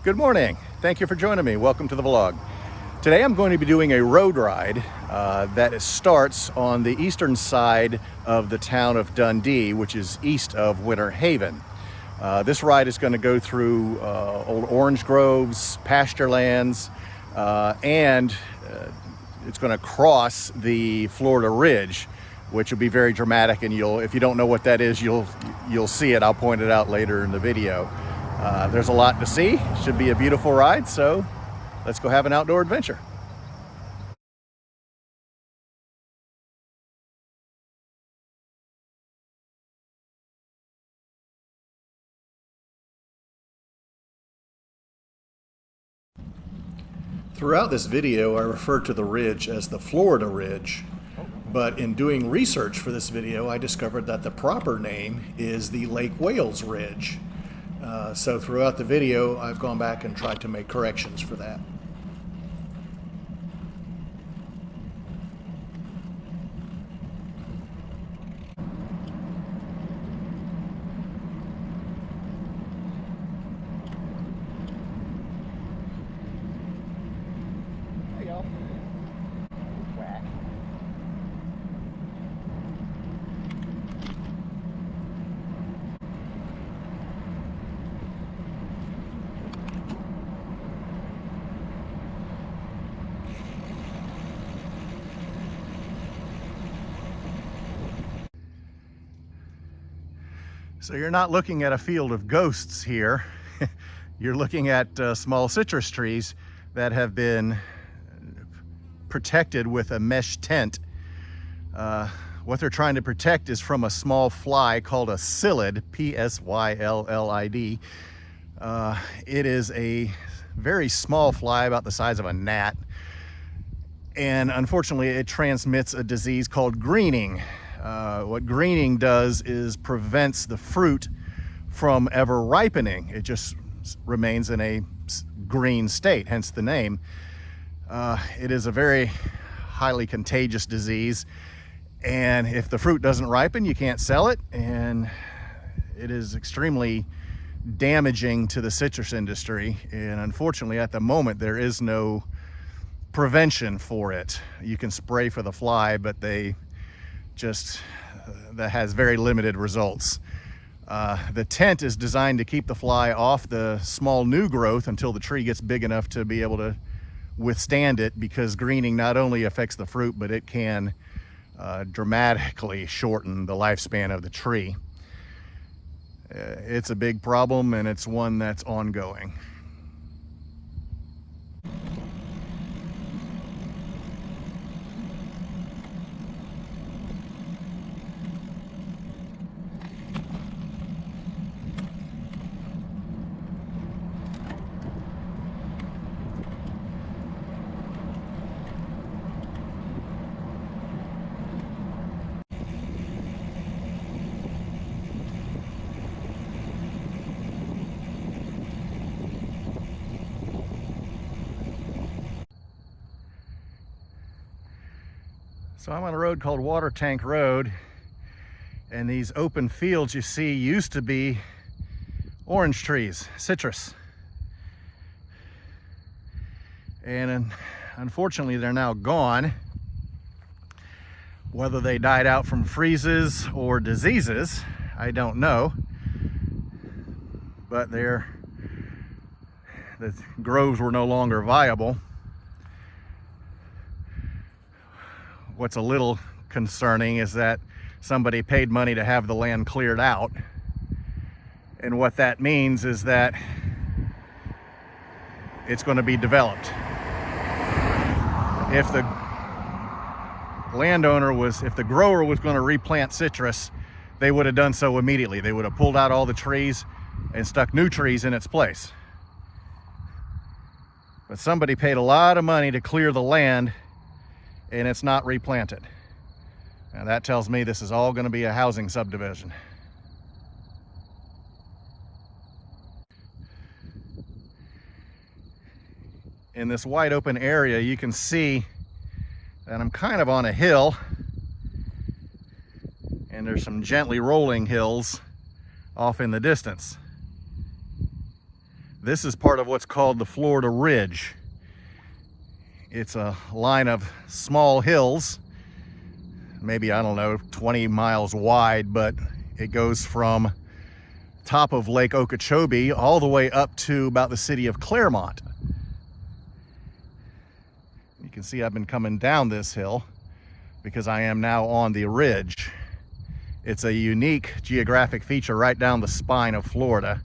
Good morning. Thank you for joining me. Welcome to the vlog. Today I'm going to be doing a road ride that starts on the eastern side of the town of Dundee, which is east of Winter Haven. This ride is going to go through old orange groves, pasture lands, and it's going to cross the Florida Ridge, which will be very dramatic, and if you don't know what that is, you'll see it. I'll point it out later in the video. There's a lot to see. Should be a beautiful ride, so let's go have an outdoor adventure. Throughout this video, I refer to the ridge as the Florida Ridge, but in doing research for this video, I discovered that the proper name is the Lake Wales Ridge. So throughout the video, I've gone back and tried to make corrections for that. There you go. Whack. So you're not looking at a field of ghosts here. You're looking at small citrus trees that have been protected with a mesh tent. What they're trying to protect is from a small fly called a psyllid, P-S-Y-L-L-I-D. It is a very small fly, about the size of a gnat. And unfortunately, it transmits a disease called greening. What greening does is prevents the fruit from ever ripening. It just remains in a green state, hence the name. It is a very highly contagious disease, and if the fruit doesn't ripen, you can't sell it, and it is extremely damaging to the citrus industry. And unfortunately, at the moment, there is no prevention for it. You can spray for the fly, but that has very limited results. The tent is designed to keep the fly off the small new growth until the tree gets big enough to be able to withstand it, because greening not only affects the fruit, but it can dramatically shorten the lifespan of the tree. It's a big problem, and it's one that's ongoing. So I'm on a road called Water Tank Road, and these open fields you see used to be orange trees, citrus. And unfortunately, they're now gone. Whether they died out from freezes or diseases, I don't know. But the groves were no longer viable. What's a little concerning is that somebody paid money to have the land cleared out. And what that means is that it's going to be developed. If the grower was going to replant citrus, they would have done so immediately. They would have pulled out all the trees and stuck new trees in its place. But somebody paid a lot of money to clear the land, and it's not replanted. Now that tells me this is all going to be a housing subdivision. In this wide open area, you can see that I'm kind of on a hill, and there's some gently rolling hills off in the distance. This is part of what's called the Florida Ridge. It's a line of small hills, maybe, I don't know, 20 miles wide, but it goes from top of Lake Okeechobee all the way up to about the city of Claremont. You can see I've been coming down this hill because I am now on the ridge. It's a unique geographic feature right down the spine of Florida.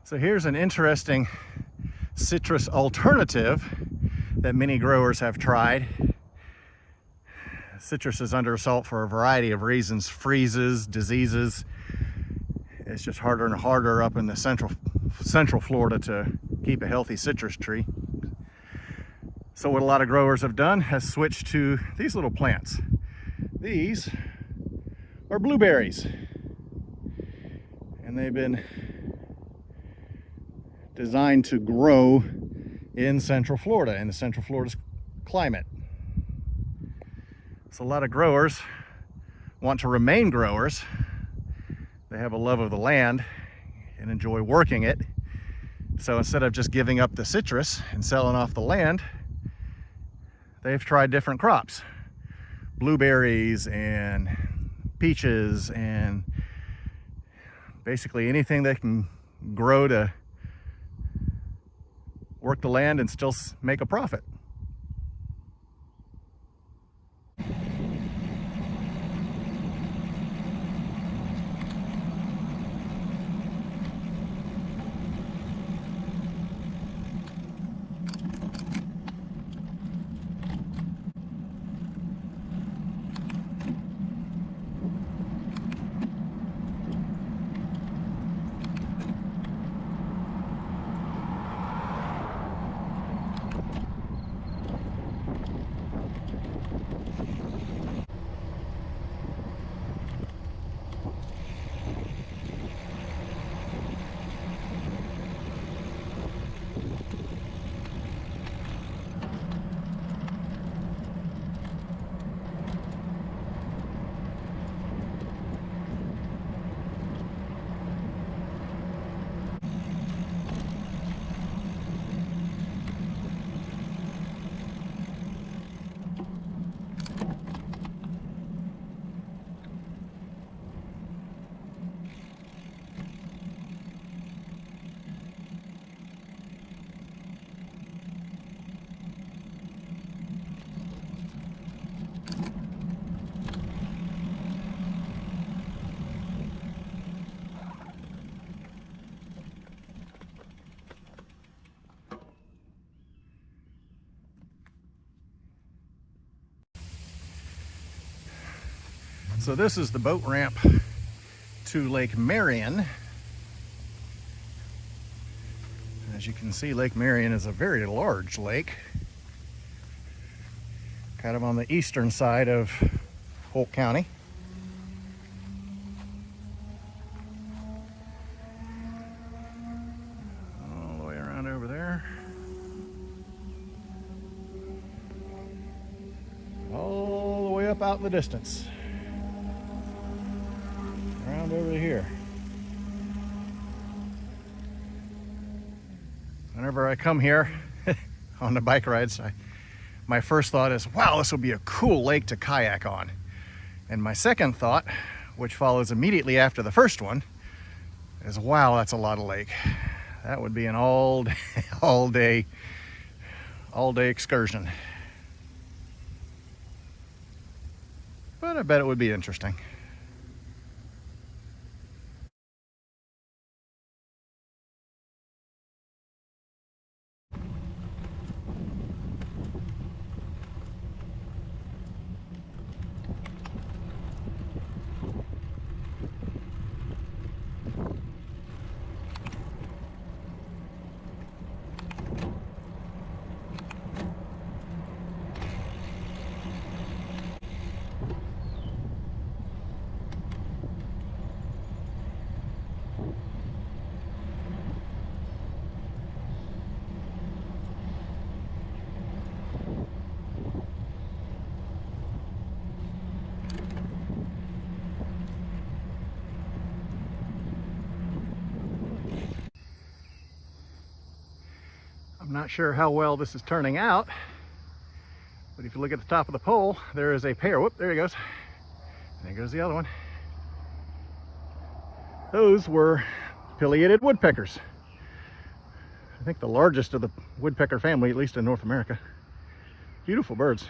So here's an interesting citrus alternative that many growers have tried. Citrus is under assault for a variety of reasons: freezes, diseases. It's just harder and harder up in the central Florida to keep a healthy citrus tree. So what a lot of growers have done has switched to these little plants. These are blueberries, and they've been designed to grow in Central Florida, in the Central Florida's climate. So a lot of growers want to remain growers. They have a love of the land and enjoy working it. So instead of just giving up the citrus and selling off the land, they've tried different crops. Blueberries and peaches and basically anything they can grow to work the land and still make a profit. So this is the boat ramp to Lake Marion. As you can see, Lake Marion is a very large lake, kind of on the eastern side of Polk County. All the way around over there. All the way up out in the distance. Around over here. Whenever I come here on the bike rides, my first thought is, wow, this will be a cool lake to kayak on. And my second thought, which follows immediately after the first one, is, wow, that's a lot of lake. That would be an all day excursion. But I bet it would be interesting. I'm not sure how well this is turning out, but if you look at the top of the pole, there is a pair. Whoop, there he goes. And there goes the other one. Those were pileated woodpeckers. I think the largest of the woodpecker family, at least in North America. Beautiful birds.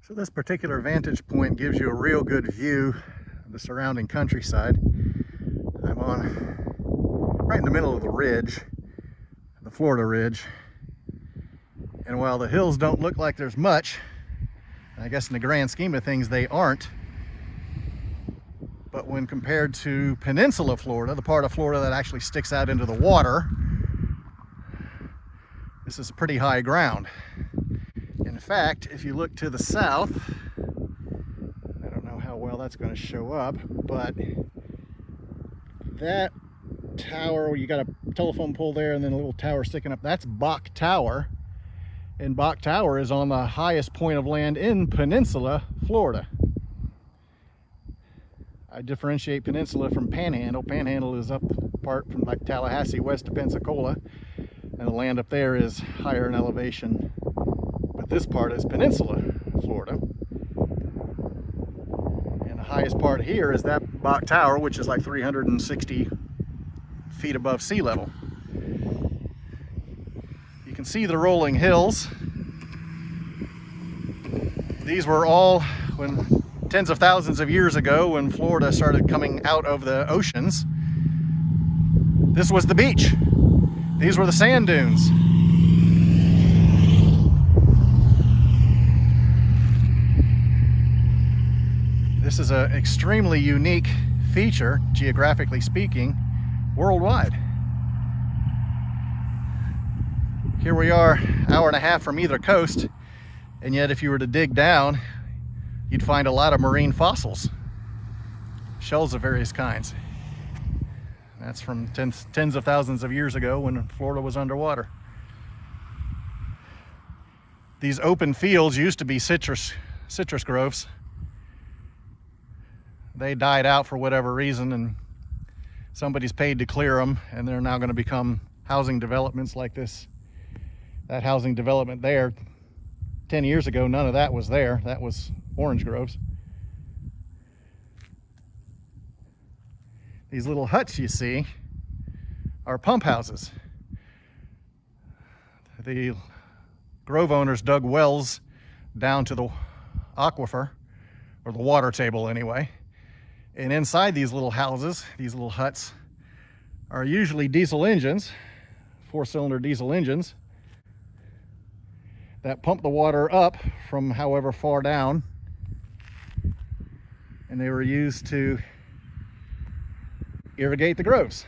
So this particular vantage point gives you a real good view of the surrounding countryside. I'm on right in the middle of the ridge, the Florida Ridge. And while the hills don't look like there's much, I guess in the grand scheme of things they aren't, but when compared to Peninsula Florida, the part of Florida that actually sticks out into the water, this is pretty high ground. In fact, if you look to the south, I don't know how well that's going to show up, but that tower where you got a telephone pole there and then a little tower sticking up, that's Bach Tower. And Bach Tower is on the highest point of land in Peninsula, Florida. I differentiate Peninsula from Panhandle. Panhandle is up part from like Tallahassee west to Pensacola, and the land up there is higher in elevation. But this part is Peninsula, Florida. And the highest part here is that Bach Tower, which is like 360 feet above sea level. You can see the rolling hills. These were all when tens of thousands of years ago when Florida started coming out of the oceans. This was the beach. These were the sand dunes. This is an extremely unique feature, geographically speaking, worldwide. Here we are, an hour and a half from either coast, and yet if you were to dig down, you'd find a lot of marine fossils, shells of various kinds. That's from tens of thousands of years ago when Florida was underwater. These open fields used to be citrus groves. They died out for whatever reason, and somebody's paid to clear them, and they're now going to become housing developments like this. That housing development there, 10 years ago, none of that was there. That was orange groves. These little huts you see are pump houses. The grove owners dug wells down to the aquifer, or the water table anyway. And inside these little houses, these little huts, are usually diesel engines, 4-cylinder diesel engines, that pump the water up from however far down. And they were used to irrigate the groves.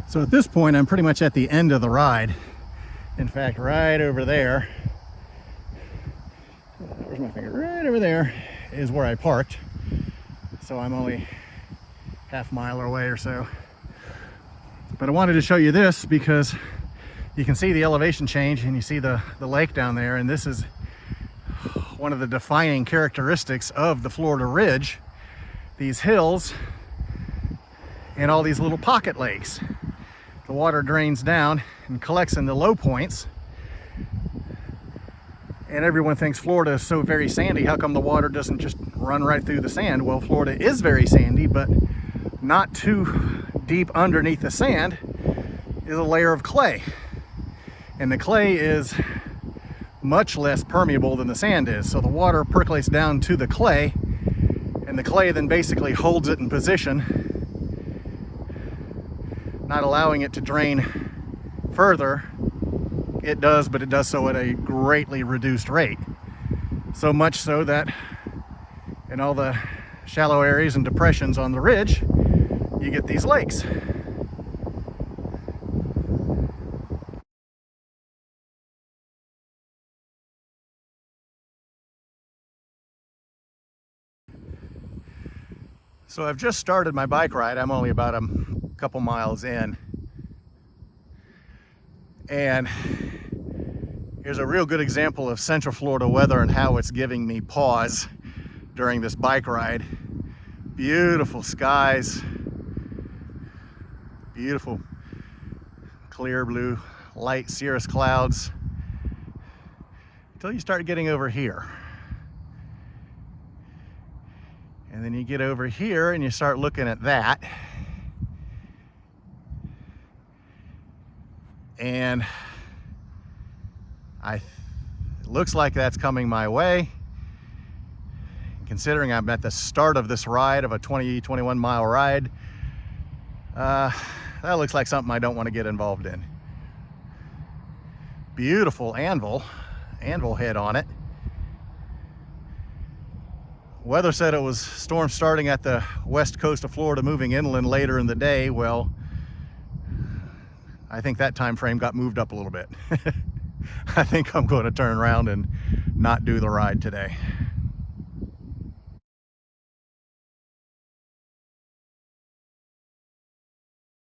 So at this point, I'm pretty much at the end of the ride. In fact, right over there, where's my finger? Right over there is where I parked. So I'm only half mile away or so. But I wanted to show you this because you can see the elevation change and you see the lake down there. And this is one of the defining characteristics of the Florida Ridge. These hills and all these little pocket lakes. The water drains down and collects in the low points. And everyone thinks Florida is so very sandy. How come the water doesn't just run right through the sand? Well, Florida is very sandy, but not too deep underneath the sand is a layer of clay. And the clay is much less permeable than the sand is. So the water percolates down to the clay, and the clay then basically holds it in position, not allowing it to drain further. It does, but it does so at a greatly reduced rate. So much so that in all the shallow areas and depressions on the ridge, you get these lakes. So I've just started my bike ride. I'm only about a couple miles in. And here's a real good example of Central Florida weather and how it's giving me pause during this bike ride. Beautiful skies, beautiful clear blue, light cirrus clouds, until you start getting over here. And then you get over here and you start looking at that. And it looks like that's coming my way. Considering I'm at the start of this ride, of a 21 mile ride, that looks like something I don't want to get involved in. Beautiful anvil head on it. Weather said it was storm starting at the west coast of Florida, moving inland later in the day. Well, I think that time frame got moved up a little bit. I think I'm going to turn around and not do the ride today.